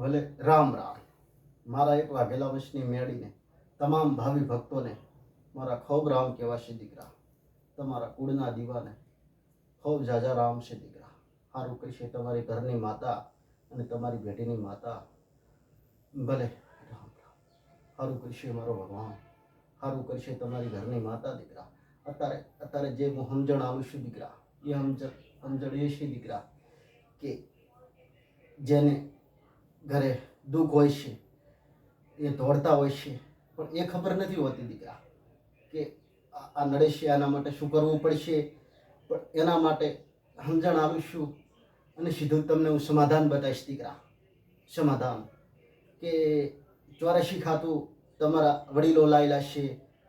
ભલે રામ રામ. મારા એક વાઘેલા વંશની મેળીને તમામ ભાવિ ભક્તોને મારા ખૂબ રામ કહેવાશે દીકરા. તમારા કુળના દીવાને ખૂબ જાજા રામ છે દીકરા. સારું કહીશે તમારી ઘરની માતા અને તમારી બેટીની માતા. ભલે રામ રામ. સારું કહીશે મારો ભગવાન, સારું કરશે તમારી ઘરની માતા દીકરા. અત્યારે જે હું સમજણ આવું છું દીકરા, એ સમજણ એ છે દીકરા કે જેને ઘરે દુઃખ હોય છે એ દોડતા હોય છે, પણ એ ખબર નથી હોતી દીકરા કે આ નડે છે, આના માટે શું કરવું પડશે. પણ એના માટે સમજણ આવીશું અને સીધું તમને હું સમાધાન બતાવીશ દીકરા. સમાધાન કે 84 ખાતું તમારા વડીલો લાયેલા છે.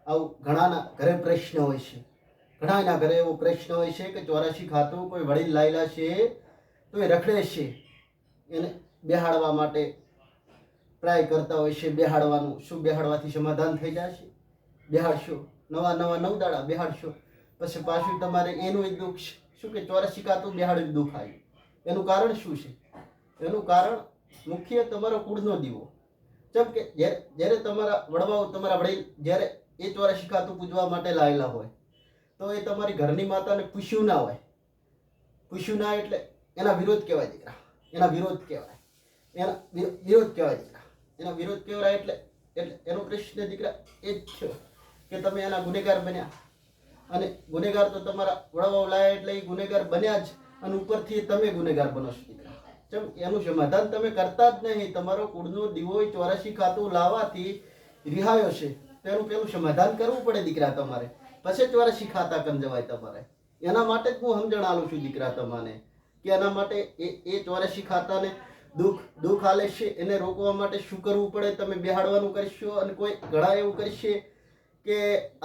આવું ઘણાના ઘરે પ્રશ્ન હોય છે, ઘણાના ઘરે એવો પ્રશ્ન હોય છે કે 84 ખાતું કોઈ વડીલ લાયેલા છે તો એ રખડે છે, એને બેહાડવા માટે ટ્રાય કરતા હોય છે. બેહાડવાનું શું, બેહાડવાથી સમાધાન થઈ જશે? બેહાડશો, નવા 9 દાડા બેહાડશો, પછી પાછું તમારે એનું જ દુઃખ શું કે 84 ખાતું બેહાડ્યું દુઃખ આવ્યું. એનું કારણ શું છે? એનું કારણ મુખ્ય તમારો કુળનો દીવો. જેમ કે જ્યારે તમારા વડવાઓ, તમારા વડીલ જ્યારે એ 84 ખાતું પૂજવા માટે લાયેલા હોય તો એ તમારી ઘરની માતાને પૂછ્યું ના હોય. પૂછ્યું ના એટલે એના વિરોધ કહેવાય દીકરા. એના વિરોધ કહેવાય, એના વિરોધ કહેવાય દીકરા. એના વિરોધ કહેવાય એટલે એનો પ્રશ્ન દીકરા એ જ થયો કે તમે એના ગુનેગાર બન્યા, અને ગુનેગાર તો તમારા વડવાઓ લાયા એટલે એ ગુનેગાર બન્યા જ, અને ઉપરથી તમે ગુનેગાર બનો છો દીકરા. જેમ એનું સમાધાન તમે કરતા જ નહીં. તમારો કુળનો દીવો 84 ખાતું લાવવાથી રિહાયો છે, તેનું પેલું સમાધાન કરવું પડે દીકરા તમારે, પછી 84 ખાતા કન જવાય તમારે. એના માટે જ હું સમજણ આલું છું દીકરા તમને કે એના માટે એ 84 ખાતાને દુઃખ આલે છે, એને રોકવા માટે શું કરવું પડે. તમે બેહાડવાનું કરશો, અને કોઈ ઘણા એવું કરશે કે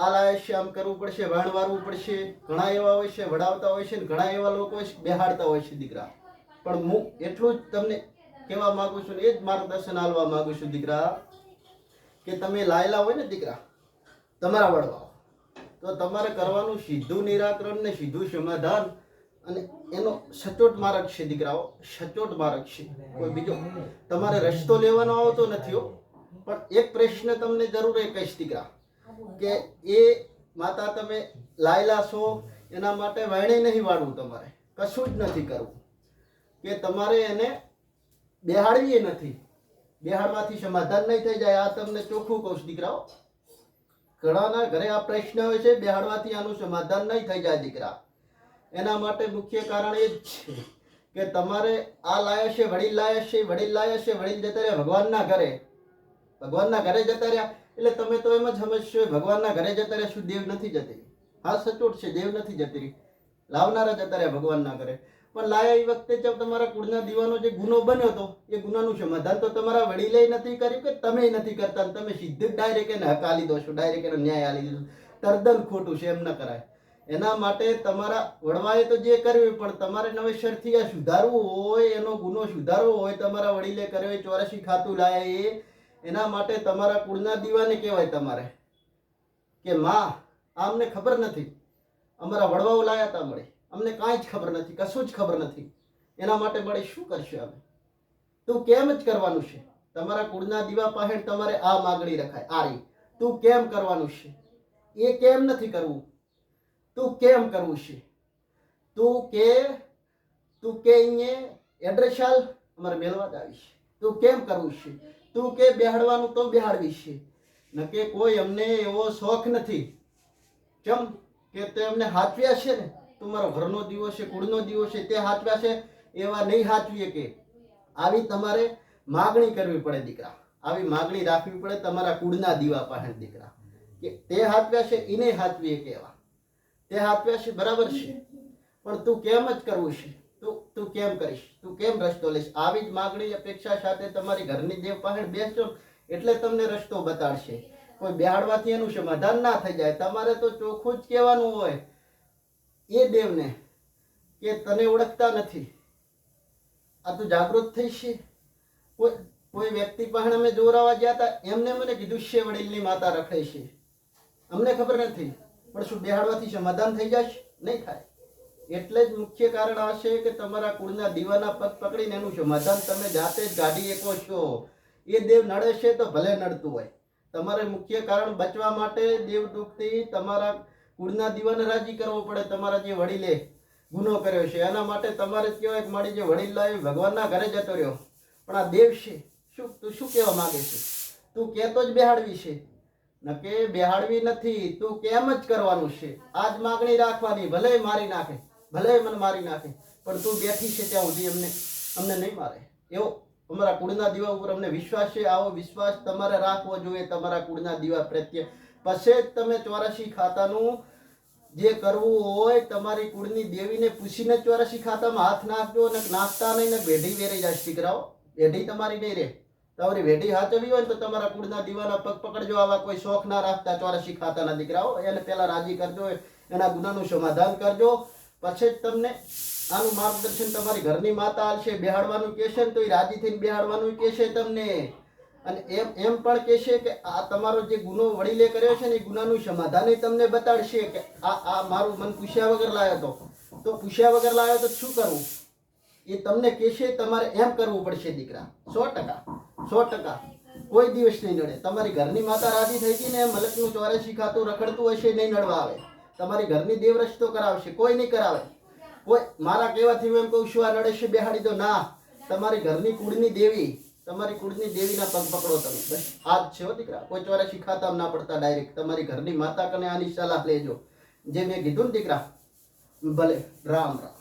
આ લાવે છે, આમ કરવું પડશે, વાણ વારવું પડશે. ઘણા એવા હોય છે વડાવતા હોય છે, ઘણા એવા લોકો હોય છે બેહાડતા હોય છે દીકરા. પણ હું એટલું જ તમને કહેવા માંગુ છું, એ જ માર્ગદર્શન આપવા માંગુ છું દીકરા કે તમે લાયેલા હોય ને દીકરા તમારા વડવાઓ, તો તમારે કરવાનું સીધું નિરાકરણ ને સીધું સમાધાન, અને એનો સચોટ માર્ગ છે દીકરાઓ, સચોટ માર્ગ છે. કોઈ બીજો તમારે રસ્તો લેવાનો આવતો નથી હો. પણ એક પ્રશ્ન તમને જરૂર એ કહીશ દીકરા કે એ માતા તમે લાયેલા છો એના માટે વાયણે નહીં વાળવું, તમારે કશું જ નથી કરવું, કે તમારે એને બેહાડવી નથી. બેહાડવાથી સમાધાન નહીં થઈ જાય. આ તમને ચોખ્ખું કહું છું દીકરાઓ. ઘણાના ઘરે આ પ્રશ્ન હોય છે, બેહાડવાથી આનું સમાધાન નહીં થઈ જાય દીકરા. એના માટે મુખ્ય કારણ એ જ છે કે તમારે આ લાયા છે, વડીલ લાયા છે, વડીલ લાયા છે, વડીલ જતા રહ્યા ભગવાનના ઘરે. ભગવાનના ઘરે જતા રહ્યા એટલે તમે તો એમ જ સમજશો ભગવાનના ઘરે જતા રહ્યા, શું દેવ નથી જતી? હા, સચોટ છે, દેવ નથી જતી. લાવનારા જતા રહ્યા ભગવાનના ઘરે. પણ લાયા એ વખતે જો તમારા કુળના દીવાનો જે ગુનો બન્યો હતો, એ ગુનાનું સમાધાન તો તમારા વડીલે નથી કર્યું કે તમે નથી કરતા. તમે સીધું ડાયરેક્ટ એને હકાલી દો છો, ડાયરેક્ટ એને ન્યાય આલી દીધું. તદ્દન ખોટું છે, એમ ન કરાય. એના માટે તમારા વડવાએ તો જે કર્યું, પણ તમારે નવેસરથી આ સુધારવું હોય, એનો ગુનો સુધારવો હોય, તમારા વડીલે કર્યો એ 84 ખાતું લાયા એના માટે તમારા કુળના દીવાને કહેવાય તમારે કે માં અમને ખબર નથી, અમારા વડવાઓ લાયા હતા મળે, અમને કાંઈ જ ખબર નથી, કશું જ ખબર નથી. એના માટે મળે શું કરશે અમે? તું કેમ જ કરવાનું છે? તમારા કુળના દીવા પાસે તમારે આ માગણી રખાય, આ રહી. તું કેમ કરવાનું છે? એ કેમ નથી કરવું? તું કેમ કરવું છે? તું કે અહીંયા એડ્રેસ આલ, અમારે મેળવા જ આવીશ. તું કેમ કરવું છે? તું કે બેહાડવાનું તો બેહાડવીશ છે. નકે કોઈ અમને એવો શોખ નથી. કેમ કે તે અમને હાચવ્યા છે ને, તમારો ઘરનો દીવો છે, કુળનો દીવો છે, તે હાચવ્યા છે, એવા નહીં હાચવીએ કે. આવી તમારે માગણી કરવી પડે દીકરા. આવી માગણી રાખવી પડે તમારા કુળના દીવા પાસે દીકરા કે તે હાચવ્યા છે, એને હાચવીએ કેવા. તે હાચવ્યા છે બરાબર છે, પણ તું કેમ જ કરવું છે? તું કેમ કરીશ? તું કેમ રસ્તો લઈશ? આવી જ માગણી અપેક્ષા સાથે તમારી ઘરની દેવ પાસે બેસજો એટલે તમને રસ્તો બતાડશે. કોઈ બેહાડવાથી એનું સમાધાન ના થઈ જાય. તમારે તો ચોખ્ખું જ કહેવાનું હોય એ દેવને કે તને ઓળખતા નથી, આ તું જાગૃત થઈ છે. કોઈ વ્યક્તિ પાસે અમે જોરાવા ગયા હતા, એમને મને કીધું છે વડીલની માતા રખડે છે, અમને ખબર નથી. પણ શું બેહાડવાથી સમાધાન થઈ જશે? નહીં થાય. એટલે જ મુખ્ય કારણ આ છે કે તમારા કુળના દીવાના પગ પકડીને એનું સમાધાન તમે જાતે જ કાઢી શકો છો. એ દેવ નડે છે તો ભલે નડતું હોય, તમારે મુખ્ય કારણ બચવા માટે દેવ દુઃખથી તમારા કુળના દીવાને રાજી કરવો પડે. તમારા જે વડીલે ગુનો કર્યો છે એના માટે તમારે જ કહેવાય કે મારી જે વડીલ લાવી ભગવાનના ઘરે જતો રહ્યો, પણ આ દેવ છે શું, તું શું કહેવા માંગે છે? તું કહેતો જ બેહાડવી છે, નકે બેહાડવી નથી, તું કેમ જ કરવાનું છે. આજ માગણી રાખવાની, ભલે મારી નાખે, ભલે મને મારી નાખે, પણ તું બેઠી છે ત્યાં સુધી અમને નહીં મારે. એવો અમારા કુળના દીવા ઉપર અમને વિશ્વાસ છે. આવો વિશ્વાસ તમારે રાખવો જોઈએ તમારા કુળના દીવા પ્રત્યે. પછી જ તમે 84 ખાતાનું જે કરવું હોય તમારી કુળની દેવીને પૂછીને 84 ખાતામાં હાથ નાખજો. અને નાખતા નહીં ને વેઢી વેરી જાય દીકરાઓ, વેઢી તમારી નહીં રહે. તમારી વેઢી હાચવી હોય ને તો તમારા કુળના દીવાના પગ પકડજો. આવા કોઈ શોખ ના રાખતા 84 ખાતાના દીકરાઓ, એને પહેલા રાજી કરજો, એના ગુનાનું સમાધાન કરજો. પછી જ તમને આનું માર્ગદર્શન તમારી ઘરની માતા આલશે. બેહાડવાનું કહેશે ને તો એ રાજી થઈને બેહાડવાનું કહેશે તમને. અને એમ પણ કહેશે કે આ તમારો જે ગુનો વડીલે કર્યો છે ને એ ગુનાનું સમાધાન તમને બતાડશે કે આ મારું મન પૂછ્યા વગર લાવ્યો હતો, તો પૂછ્યા વગર લાવ્યો તો શું કરવું એ તમને કહેશે. તમારે એમ કરવું પડશે દીકરા, 100%. કોઈ દિવસ નહીં નડે. તમારી ઘરની માતા રાજી થઈ ગઈ ને મલકનું 84 ખાતું રખડતું હશે, નહીં નડવા આવે. તમારી ઘરની દેવ રસ્તો કરાવશે, કોઈ નહીં કરાવે. કોઈ મારા કહેવાથી હું એમ કહું છું આ નડે છે બેહાડી દો ના. તમારી ઘરની કુળની દેવી, તમારી કુળની દેવીના પગ પકડો તમે, બસ આ જ છે હો દીકરા. કોઈ 84 ખાતામાં ના પડતા, ડાયરેક્ટ તમારી ઘરની માતા કને આની સલાહ લેજો. જે મેં કીધું ને દીકરા, ભલે રામ રામ.